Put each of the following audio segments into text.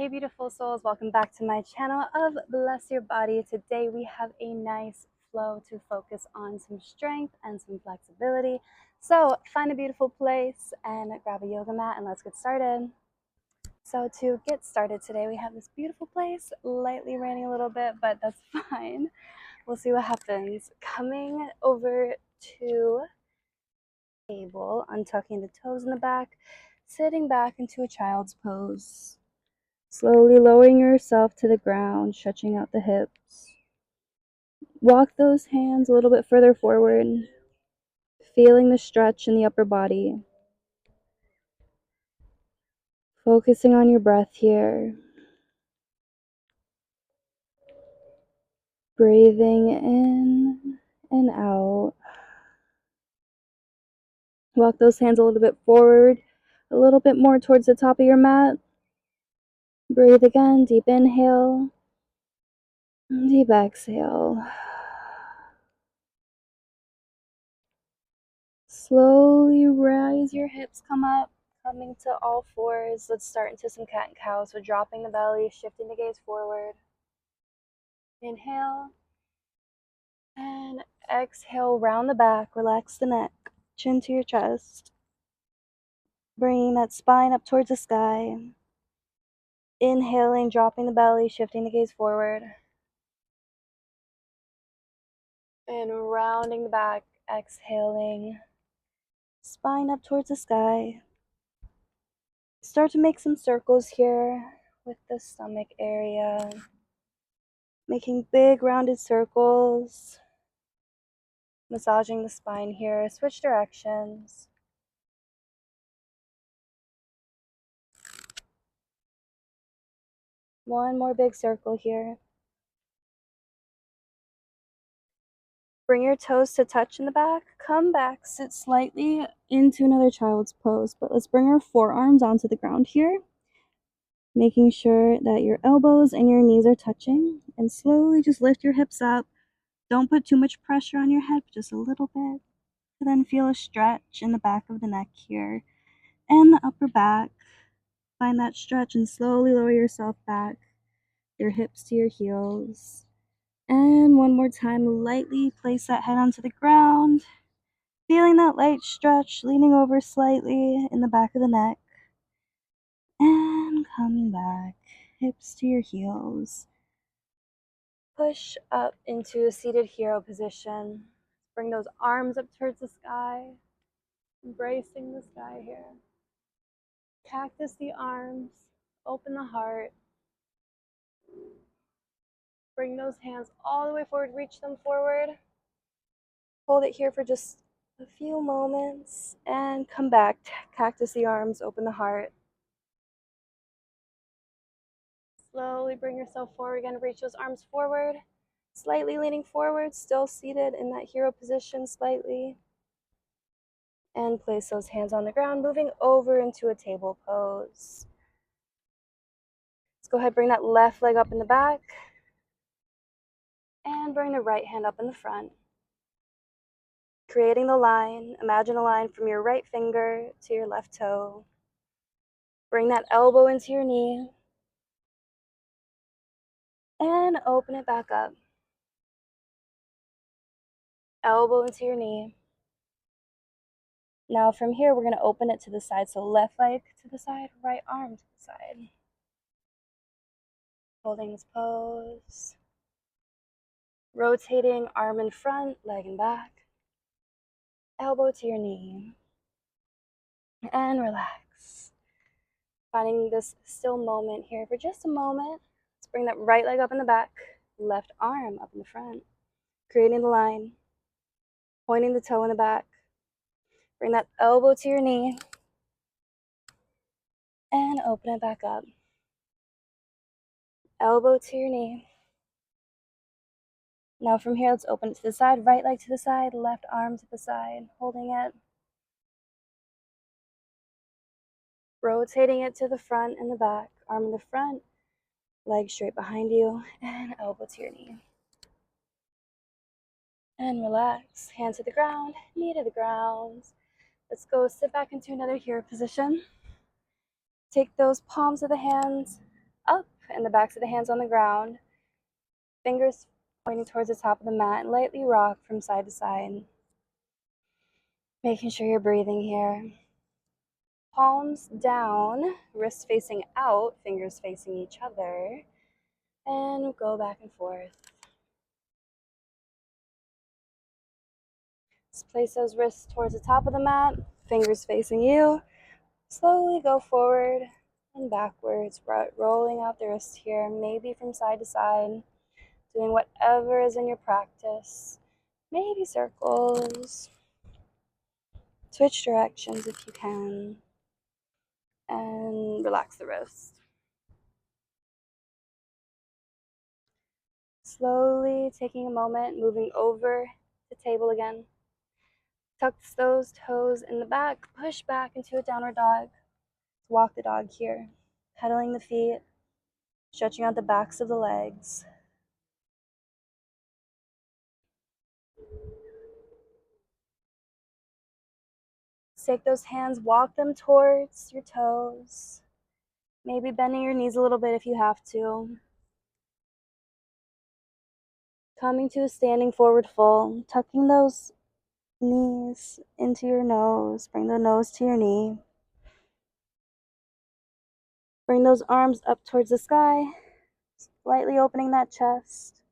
Hey beautiful souls, welcome back to my channel of Bless Your Body. Today we have a nice flow to focus on some strength and some flexibility. So find a beautiful place and grab a yoga mat and let's get started. So to get started today, we have this beautiful place, lightly raining a little bit, but that's fine. We'll see what happens. Coming over to table, untucking the toes in the back, sitting back into a child's pose. Slowly lowering yourself to the ground, stretching out the hips. Walk those hands a little bit further forward, feeling the stretch in the upper body. Focusing on your breath here. Breathing in and out. Walk those hands a little bit forward, a little bit more towards the top of your mat. Breathe again, deep inhale, deep exhale. Slowly rise your hips, come up, coming to all fours. Let's start into some cat and cow. So dropping the belly, shifting the gaze forward. Inhale. And exhale, round the back, relax the neck, chin to your chest. Bringing that spine up towards the sky. Inhaling, dropping the belly, shifting the gaze forward. And rounding the back, exhaling. Spine up towards the sky. Start to make some circles here with the stomach area. Making big rounded circles. Massaging the spine here. Switch directions. One more big circle here. Bring your toes to touch in the back. Come back, sit slightly into another child's pose. But let's bring our forearms onto the ground here. Making sure that your elbows and your knees are touching. And slowly just lift your hips up. Don't put too much pressure on your head, just a little bit. And then feel a stretch in the back of the neck here. And the upper back. Find that stretch and slowly lower yourself back. Your hips to your heels. And one more time, lightly place that head onto the ground. Feeling that light stretch, leaning over slightly in the back of the neck. And coming back, hips to your heels. Push up into a seated hero position. Bring those arms up towards the sky. Embracing the sky here. Cactus the arms. Open the heart. Bring those hands all the way forward. Reach them forward. Hold it here for just a few moments. And come back. Cactus the arms. Open the heart. Slowly bring yourself forward again. Reach those arms forward. Slightly leaning forward. Still seated in that hero position slightly. And place those hands on the ground. Moving over into a table pose. Let's go ahead. Bring that left leg up in the back. And bring the right hand up in the front. Creating the line. Imagine a line from your right finger to your left toe. Bring that elbow into your knee. And open it back up. Elbow into your knee. Now from here, we're going to open it to the side. So left leg to the side, right arm to the side. Holding this pose. Rotating arm in front, leg in back. Elbow to your knee. And relax. Finding this still moment here for just a moment. Let's bring that right leg up in the back, left arm up in the front. Creating the line. Pointing the toe in the back. Bring that elbow to your knee. And open it back up. Elbow to your knee. Now from here, let's open it to the side. Right leg to the side, left arm to the side. Holding it. Rotating it to the front and the back. Arm in the front, leg straight behind you, and elbow to your knee. And relax. Hand to the ground, knee to the ground. Let's go sit back into another hero position. Take those palms of the hands up and the backs of the hands on the ground. Fingers pointing towards the top of the mat. Lightly rock from side to side. Making sure you're breathing here. Palms down, wrists facing out, fingers facing each other. And go back and forth. Just place those wrists towards the top of the mat, fingers facing you. Slowly go forward and backwards, rolling out the wrists here, maybe from side to side, doing whatever is in your practice. Maybe circles. Switch directions if you can. And relax the wrist. Slowly taking a moment, moving over the table again. Tuck those toes in the back, push back into a downward dog. Walk the dog here, pedaling the feet, stretching out the backs of the legs. Take those hands, walk them towards your toes. Maybe bending your knees a little bit if you have to. Coming to a standing forward fold, tucking those knees into your nose. Bring the nose to your knee. Bring those arms up towards the sky, slightly opening that chest.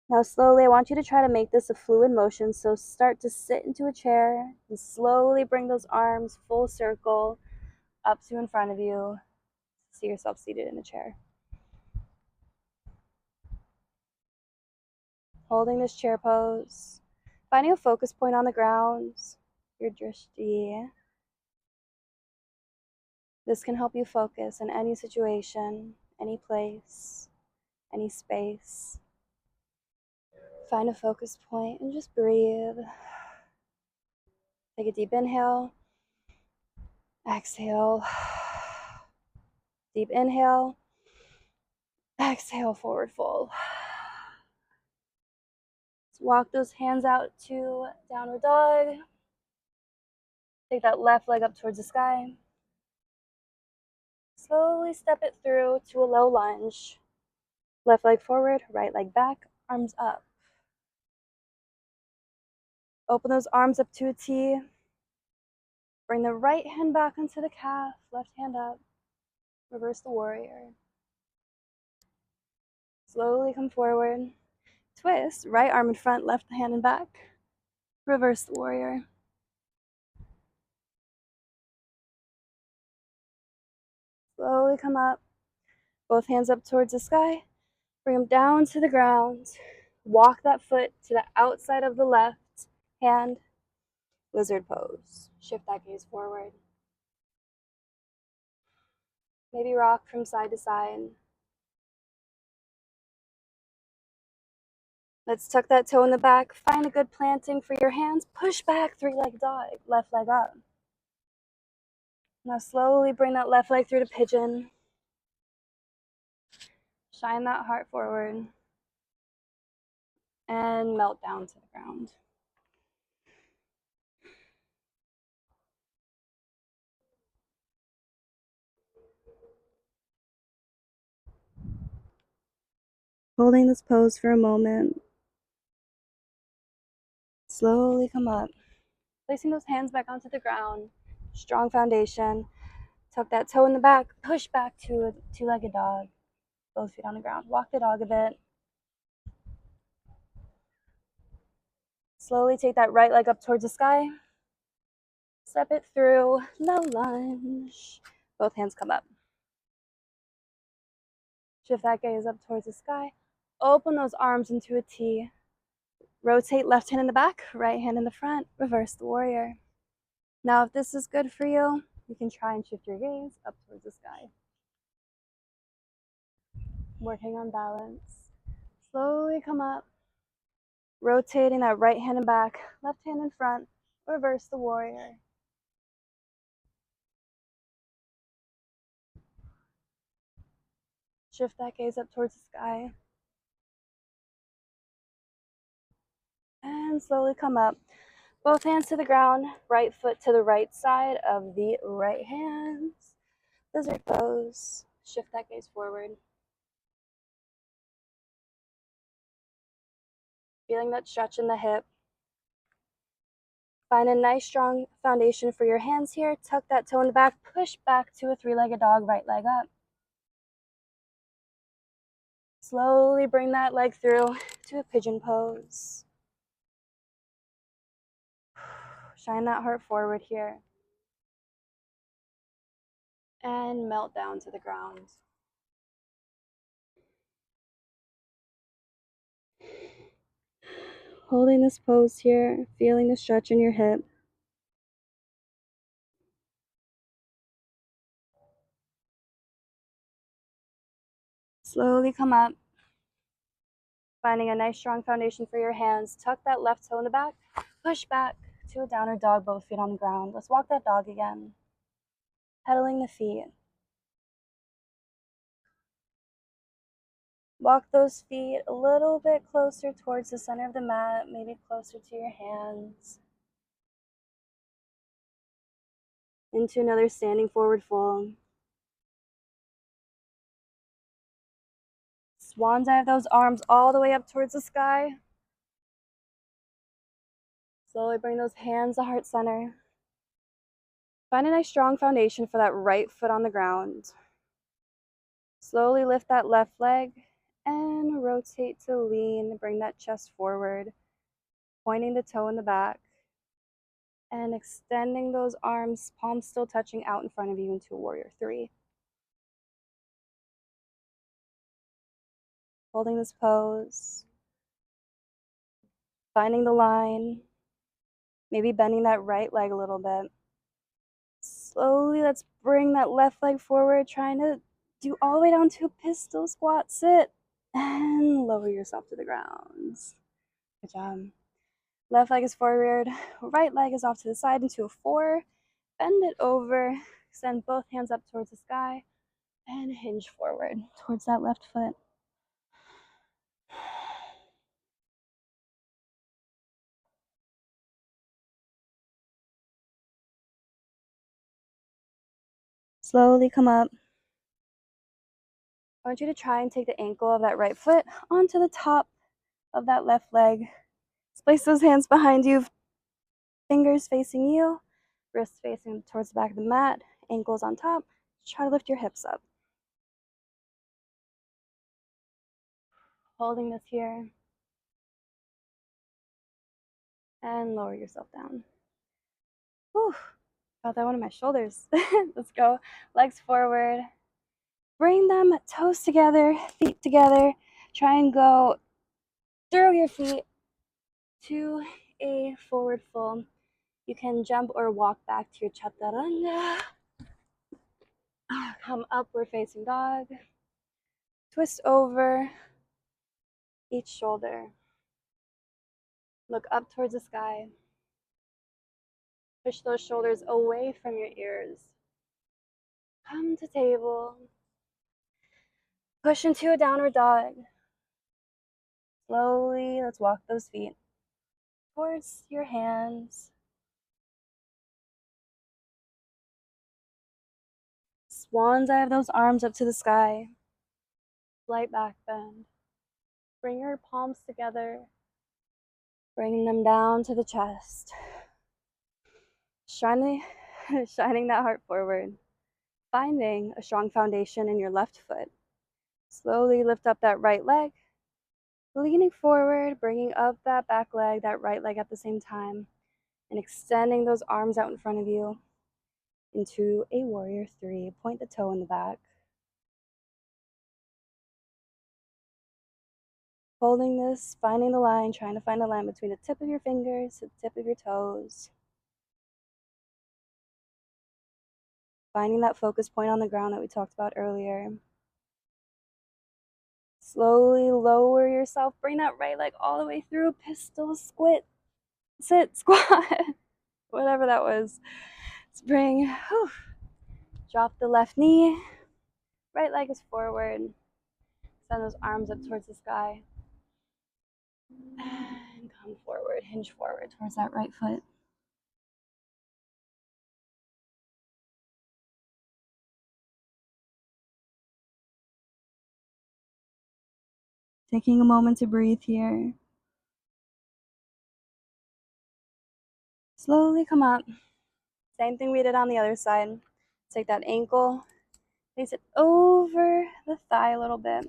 Now slowly, I want you to try to make this a fluid motion. So start to sit into a chair and slowly bring those arms full circle up to in front of you. See yourself seated in a chair. Holding this chair pose. Finding a focus point on the ground, your drishti. This can help you focus in any situation, any place, any space. Find a focus point and just breathe. Take a deep inhale. Exhale. Deep inhale. Exhale, forward fold. Let's walk those hands out to downward dog. Take that left leg up towards the sky. Slowly step it through to a low lunge. Left leg forward, right leg back, arms up. Open those arms up to a T. Bring the right hand back onto the calf, left hand up. Reverse the warrior. Slowly come forward. Twist, right arm in front, left hand in back. Reverse the warrior. Slowly come up. Both hands up towards the sky. Bring them down to the ground. Walk that foot to the outside of the left hand. Lizard pose. Shift that gaze forward. Maybe rock from side to side. Let's tuck that toe in the back. Find a good planting for your hands. Push back, three-legged dog. Left leg up. Now slowly bring that left leg through to pigeon. Shine that heart forward. And melt down to the ground. Holding this pose for a moment. Slowly come up. Placing those hands back onto the ground. Strong foundation. Tuck that toe in the back. Push back to a two-legged dog. Both feet on the ground. Walk the dog a bit. Slowly take that right leg up towards the sky. Step it through. Low lunge. Both hands come up. Shift that gaze up towards the sky. Open those arms into a T. Rotate left hand in the back, right hand in the front. Reverse the warrior. Now, if this is good for you, you can try and shift your gaze up towards the sky. Working on balance. Slowly come up. Rotating that right hand in back, left hand in front. Reverse the warrior. Shift that gaze up towards the sky. And slowly come up. Both hands to the ground, right foot to the right side of the right hand. lizard pose. Shift that gaze forward. Feeling that stretch in the hip. Find a nice strong foundation for your hands here. Tuck that toe in the back, push back to a three-legged dog, right leg up. Slowly bring that leg through to a pigeon pose. Shine that heart forward here. And melt down to the ground. Holding this pose here, feeling the stretch in your hip. Slowly come up, finding a nice strong foundation for your hands. Tuck that left toe in the back, push back to a downward dog, both feet on the ground. Let's walk that dog again. Pedaling the feet. Walk those feet a little bit closer towards the center of the mat, maybe closer to your hands. Into another standing forward fold. Swan dive those arms all the way up towards the sky. Slowly bring those hands to heart center. Find a nice strong foundation for that right foot on the ground. Slowly lift that left leg and rotate to lean. Bring that chest forward, pointing the toe in the back and extending those arms, palms still touching out in front of you into warrior three. Holding this pose, finding the line, maybe bending that right leg a little bit. Slowly, let's bring that left leg forward, trying to do all the way down to a pistol squat sit and lower yourself to the ground. Good job. Left leg is forward, right leg is off to the side into a 4. Bend it over, extend both hands up towards the sky, and hinge forward towards that left foot. Slowly come up. I want you to try and take the ankle of that right foot onto the top of that left leg. Let's place those hands behind you, fingers facing you, wrists facing towards the back of the mat, ankles on top. Try to lift your hips up. Holding this here. And lower yourself down. Whew, felt that one in my shoulders. Let's go. Legs forward. Bring them toes together, feet together. Try and go through your feet to a forward fold. You can jump or walk back to your chaturanga. Come upward facing dog. Twist over each shoulder. Look up towards the sky. Push those shoulders away from your ears. Come to table. Push into a downward dog. Slowly, let's walk those feet towards your hands. Swan dive those arms up to the sky. Slight back bend. Bring your palms together. Bring them down to the chest. Shining that heart forward. Finding a strong foundation in your left foot. Slowly lift up that right leg. Leaning forward, bringing up that back leg, that right leg at the same time. And extending those arms out in front of you into a warrior three. Point the toe in the back. Holding this, finding the line, trying to find a line between the tip of your fingers to the tip of your toes. Finding that focus point on the ground that we talked about earlier. Slowly lower yourself. Bring that right leg all the way through. Pistol, squat, sit, squat. Whatever that was. Let's bring, drop the left knee. Right leg is forward. Send those arms up towards the sky. And come forward, hinge forward towards that right foot. Taking a moment to breathe here. Slowly come up. Same thing we did on the other side. Take that ankle, place it over the thigh a little bit.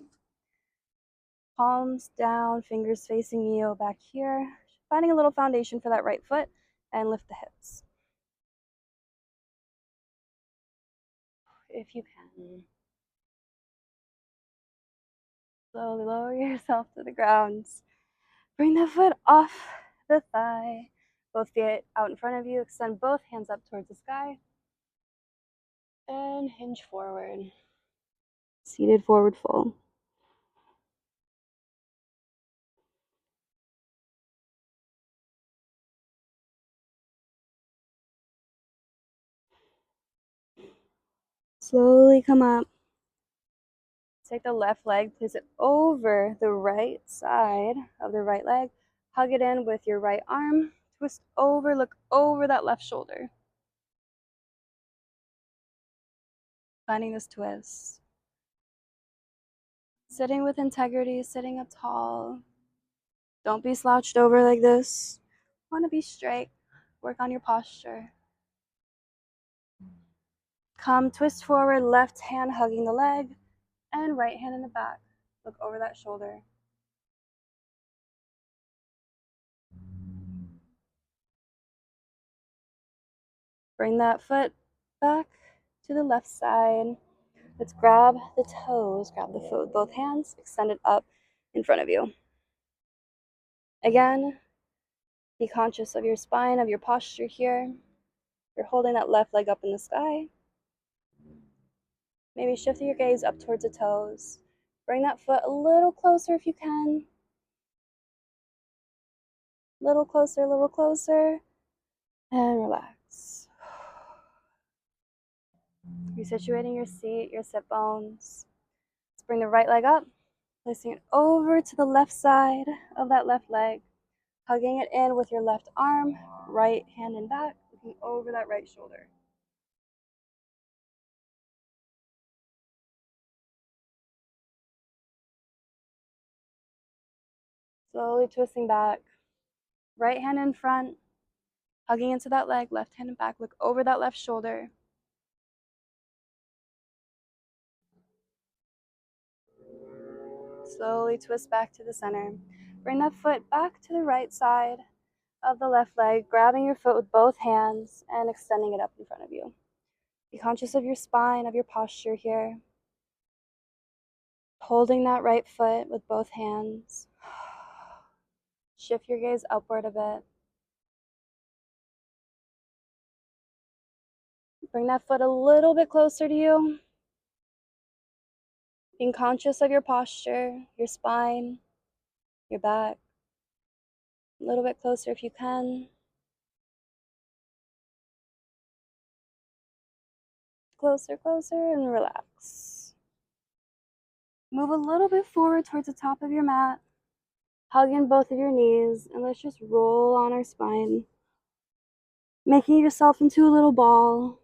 Palms down, fingers facing you back here. Finding a little foundation for that right foot and lift the hips. If you can. Slowly lower yourself to the ground. Bring that foot off the thigh. Both feet out in front of you. Extend both hands up towards the sky. And hinge forward. Seated forward fold. Slowly come up. Take the left leg, place it over the right side of the right leg. Hug it in with your right arm. Twist over, look over that left shoulder. Finding this twist. Sitting with integrity, sitting up tall. Don't be slouched over like this. Want to be straight. Work on your posture. Come, twist forward, left hand hugging the leg, and right hand in the back. Look over that shoulder. Bring that foot back to the left side. Let's grab the toes, grab the foot with both hands, extend it up in front of you. Again, be conscious of your spine, of your posture here. You're holding that left leg up in the sky. Maybe shift your gaze up towards the toes. Bring that foot a little closer if you can. Little closer, and relax. Resituating your seat, your sit bones. Let's bring the right leg up, placing it over to the left side of that left leg, hugging it in with your left arm, right hand and back, looking over that right shoulder. Slowly twisting back, right hand in front, hugging into that leg, left hand and back, look over that left shoulder. Slowly twist back to the center. Bring that foot back to the right side of the left leg, grabbing your foot with both hands and extending it up in front of you. Be conscious of your spine, of your posture here. Holding that right foot with both hands. Shift your gaze upward a bit. Bring that foot a little bit closer to you. Being conscious of your posture, your spine, your back. A little bit closer if you can. Closer, and relax. Move a little bit forward towards the top of your mat. Hug in both of your knees, and let's just roll on our spine, making yourself into a little ball.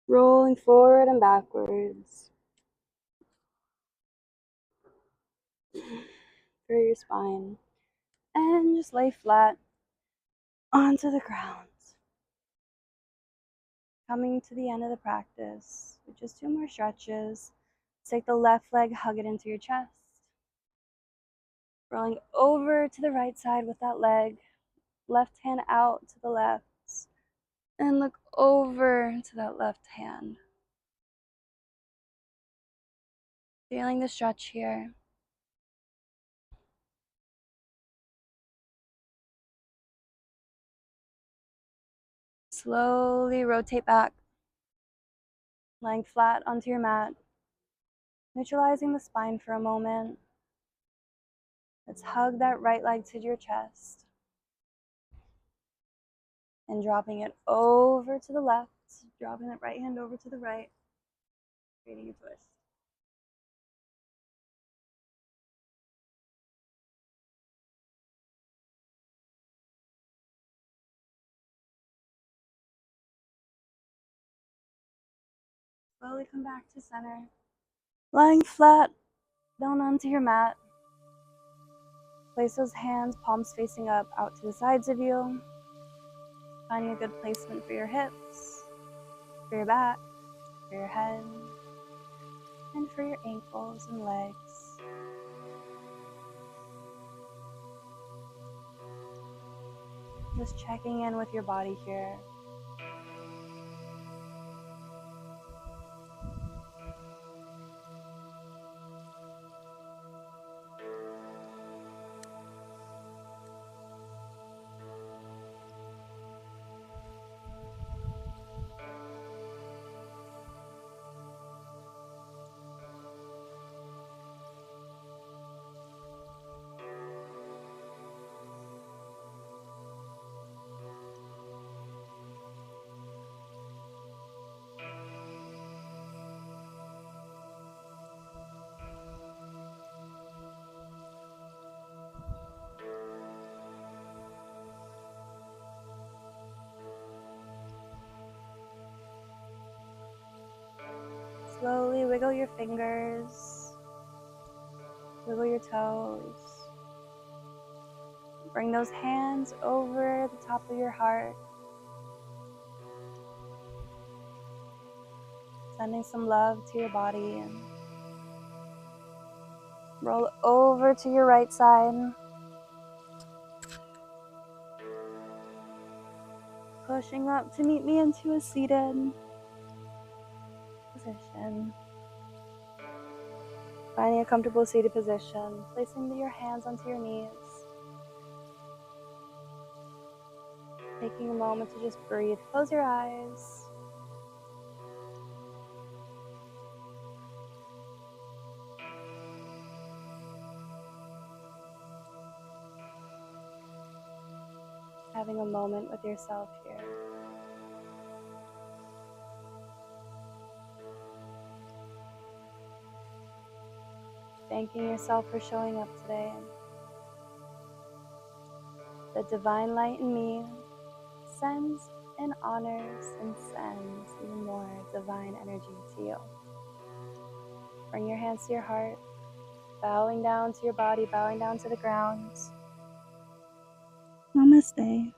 Rolling forward and backwards through your spine. And just lay flat onto the ground. Coming to the end of the practice with just 2 more stretches. Take the left leg, hug it into your chest. Rolling over to the right side with that leg. Left hand out to the left. And look over to that left hand. Feeling the stretch here. Slowly rotate back, lying flat onto your mat, neutralizing the spine for a moment. Let's hug that right leg to your chest and dropping it over to the left, dropping that right hand over to the right, creating a twist. Slowly come back to center. Lying flat down onto your mat. Place those hands, palms facing up, out to the sides of you. Finding a good placement for your hips, for your back, for your head, and for your ankles and legs. Just checking in with your body here. Slowly wiggle your fingers, wiggle your toes. Bring those hands over the top of your heart, sending some love to your body. And roll over to your right side. Pushing up to meet me into a seated position. Finding a comfortable seated position, placing your hands onto your knees. Taking a moment to just breathe. Close your eyes. Having a moment with yourself here. Thanking yourself for showing up today. The divine light in me sends and honors and sends even more divine energy to you. Bring your hands to your heart, bowing down to your body, bowing down to the ground. Namaste.